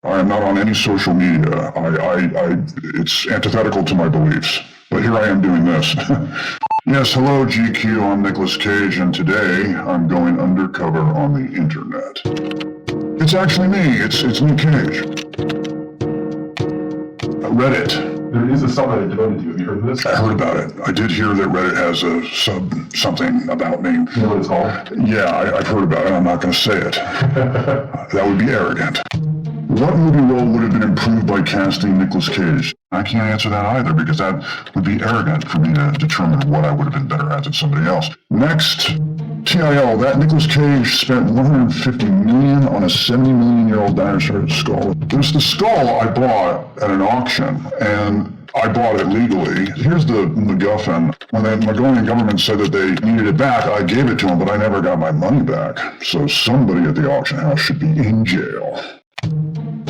I am not on any social media. It's antithetical to my beliefs. But here I am doing this. Yes, hello GQ, I'm Nicolas Cage, and today I'm going undercover on the internet. It's actually me, it's Nick Cage. Reddit. There is a subreddit devoted to you. Have you heard of this? I heard about it. I did hear that Reddit has a something about me. You know what it's called? Yeah, I've heard about it. I'm not going to say it. That would be arrogant. What movie role would have been improved by casting Nicolas Cage? I can't answer that either because that would be arrogant for me to determine what I would have been better at than somebody else. Next, TIL, that Nicolas Cage spent $150 million on a 70-million-year-old dinosaur skull. There's the skull I bought at an auction, and I bought it legally. Here's the MacGuffin. When the Mongolian government said that they needed it back, I gave it to them, but I never got my money back. So somebody at the auction house should be in jail.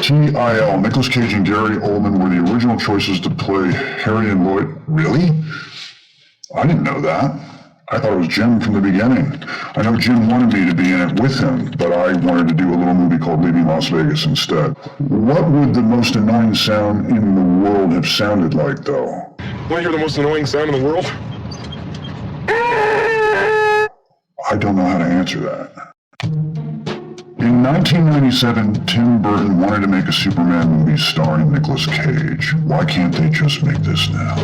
TIL, Nicolas Cage and Gary Oldman were the original choices to play Harry and Lloyd. Really? I didn't know that. I thought it was Jim from the beginning. I know Jim wanted me to be in it with him, but I wanted to do a little movie called Leaving Las Vegas instead. What would the most annoying sound in the world have sounded like, though? Want to hear the most annoying sound in the world? I don't know how to answer that. In 1997, Tim Burton wanted to make a Superman movie starring Nicolas Cage. Why can't they just make this now?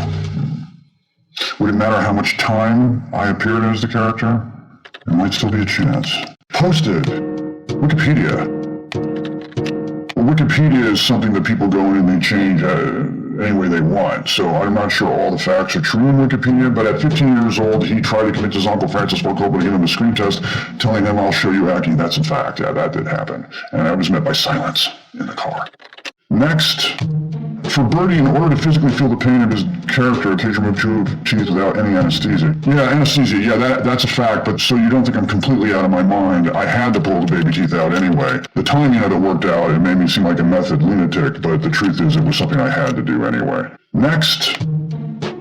Would it matter how much time I appeared as the character? There might still be a chance. Posted. Wikipedia. Well, Wikipedia is something that people go in and they change any way they want. So I'm not sure all the facts are true in Wikipedia, but at 15 years old, he tried to convince his uncle Francis Ford Coppola to give him a screen test, telling him, "I'll show you acting." That's a fact. Yeah, that did happen. And that was met by silence in the car. Next. For Birdie, in order to physically feel the pain of his character, Cage removed 2 teeth without any anesthesia. Yeah, anesthesia, yeah, that's a fact, but so you don't think I'm completely out of my mind, I had to pull the baby teeth out anyway. The timing of it worked out. It made me seem like a method lunatic, but the truth is it was something I had to do anyway. Next.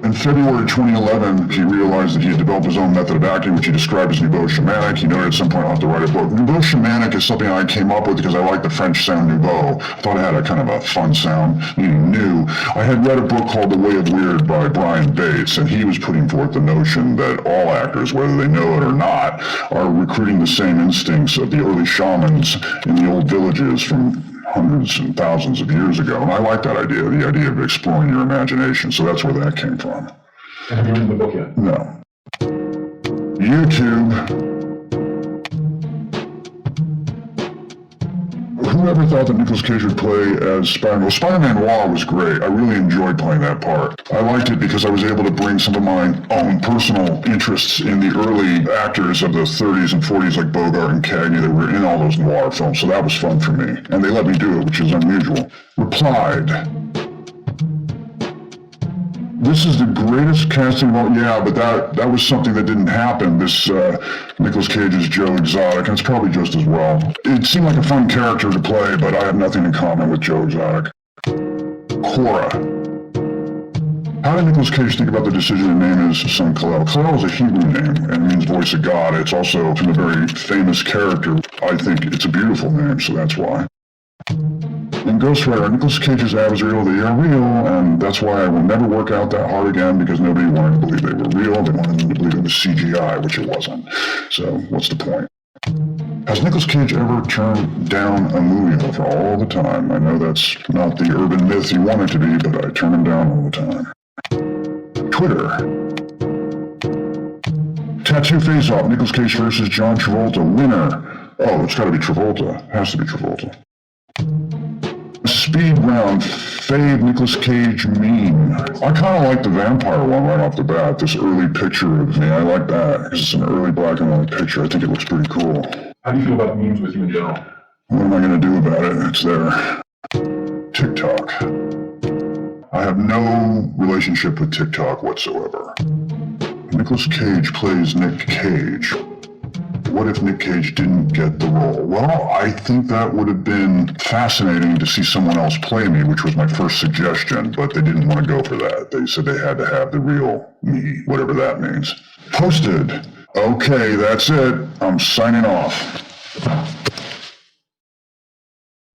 In February 2011, he realized that he had developed his own method of acting, which he described as nouveau shamanic. He noted at some point I'll have to write a book. Nouveau shamanic is something I came up with because I like the French sound nouveau. I thought it had a kind of a fun sound, meaning new. I had read a book called The Way of Weird by Brian Bates, and he was putting forth the notion that all actors, whether they know it or not, are recruiting the same instincts of the early shamans in the old villages from hundreds and thousands of years ago. And I like that idea, the idea of exploring your imagination. So that's where that came from. And have you written the book yet? No. YouTube. Whoever thought that Nicolas Cage would play as Spider-Man? Well, Spider-Man Noir was great. I really enjoyed playing that part. I liked it because I was able to bring some of my own personal interests in the early actors of the 30s and 40s, like Bogart and Cagney, that were in all those noir films. So that was fun for me. And they let me do it, which is unusual. Replied. This is the greatest casting of all. Yeah, but that was something that didn't happen. This Nicolas Cage is Joe Exotic, and it's probably just as well. It seemed like a fun character to play, but I have nothing in common with Joe Exotic. Cora. How did Nicolas Cage think about the decision to name his son Kal-El? Kal-El is a Hebrew name and means voice of God. It's also from a very famous character. I think it's a beautiful name, so that's why. In Ghost Rider, Nicolas Cage's abs are real, they are real, and that's why I will never work out that hard again, because nobody wanted to believe they were real. They wanted them to believe it was CGI, which it wasn't. So what's the point? Has Nicolas Cage ever turned down a movie offer? All the time. I know that's not the urban myth you want it to be, but I turn him down all the time. Twitter. Tattoo Face-Off, Nicolas Cage versus John Travolta. Winner. Oh, it's got to be Travolta. Has to be Travolta. Speed round, fave Nicolas Cage meme. I kind of like the vampire one right off the bat, this early picture of me. I like that because it's an early black and white picture. I think it looks pretty cool. How do you feel about memes with you in general? What am I going to do about it? It's there. TikTok. I have no relationship with TikTok whatsoever. Nicolas Cage plays Nick Cage. What if Nick Cage didn't get the role? Well, I think that would have been fascinating to see someone else play me, which was my first suggestion, but they didn't want to go for that. They said they had to have the real me, whatever that means. Posted. Okay, that's it. I'm signing off.